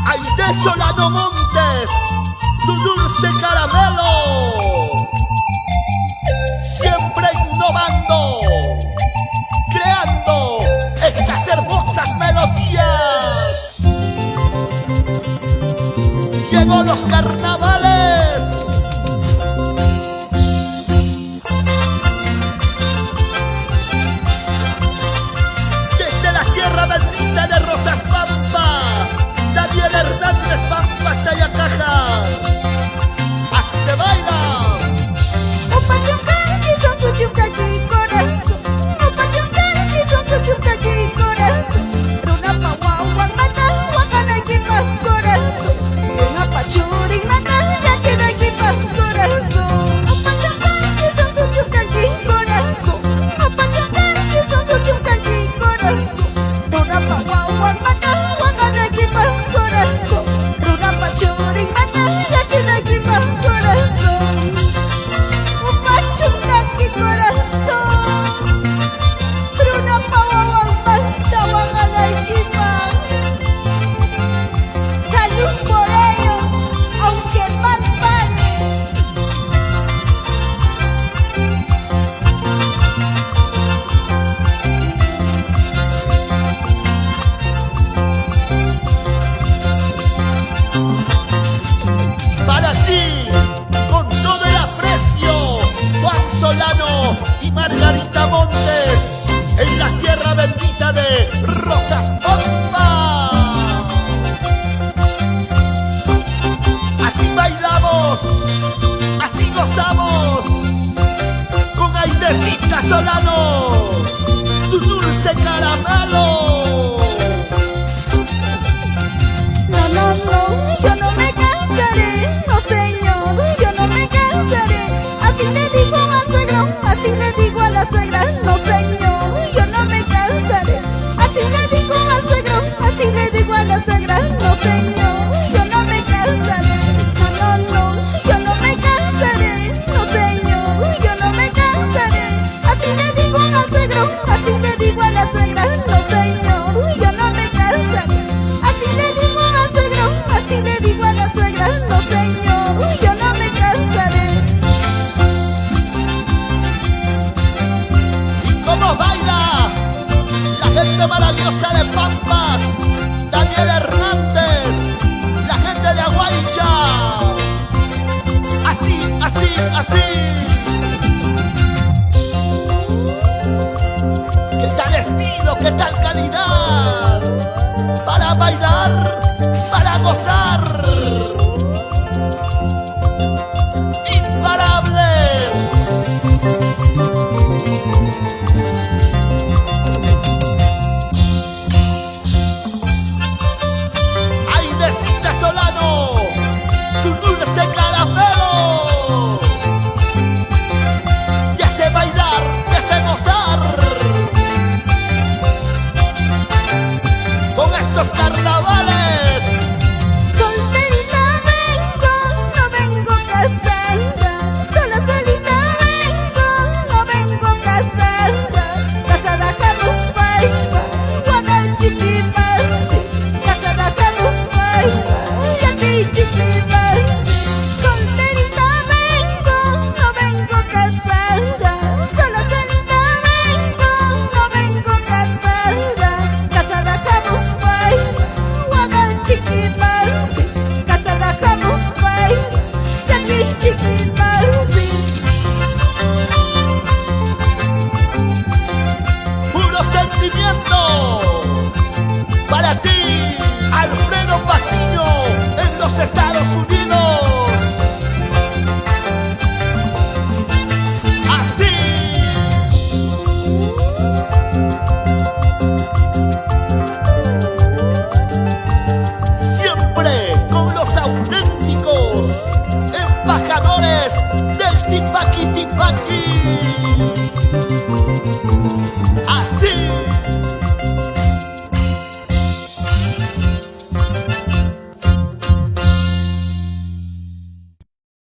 Aide Solano Montes, tu dulce caramelo, siempre innovando, creando estas hermosas melodías. Llegó los carnavales, desde la tierra bendita de Rosas Pampa, Daniel Hernández Pampas de Yacaja. Así se baila. Opa chuncanqui, son su chuncanqui corazón. Opa chuncanqui, son su chuncanqui corazón. Runa pa guaguan mata, guacanaqui más corazón. Runa pa churin mata, yaquinaqui más corazón. Opa chuncanqui, son su chuncanqui corazón. Opa chuncanqui, son su chuncanqui corazón. Runa pa guaguan mata, guacanaqui más corazón. Runa pa churin mata, yaquinaqui más corazón. Opa chuncanqui corazón. Runa pa guaguan mata, guacanaqui más. Salud por ellos, aunque mal pare. Para ti, con todo el aprecio, Juan Solano y Margarita Montes, en la tierra bendita de Rosas Pampa. Así bailamos, así gozamos, con Aidecita Solano, tu dulce caramelo. No, no, no, yo no me cansaré, no señor, yo no me cansaré. Así le digo al suegro, así le digo a la suegra, no señor, yo no me cansaré. Así le digo al suegro, así le digo a la suegra, no señor, yo no me cansaré. No, no, no, yo no me cansaré, no señor, yo no me cansaré. Así le digo al suegro, así le digo a la suegra, no señor, yo no me cansaré. Así le digo al suegro, así le digo a la suegra, no señor, yo no me cansaré. ¿Y cómo baila la gente maravillosa de Pampas? Daniel Hernández, la gente de Aguaycha. Así, así, así. ¿Qué tal estilo? ¿Qué tal calidad? Para bailar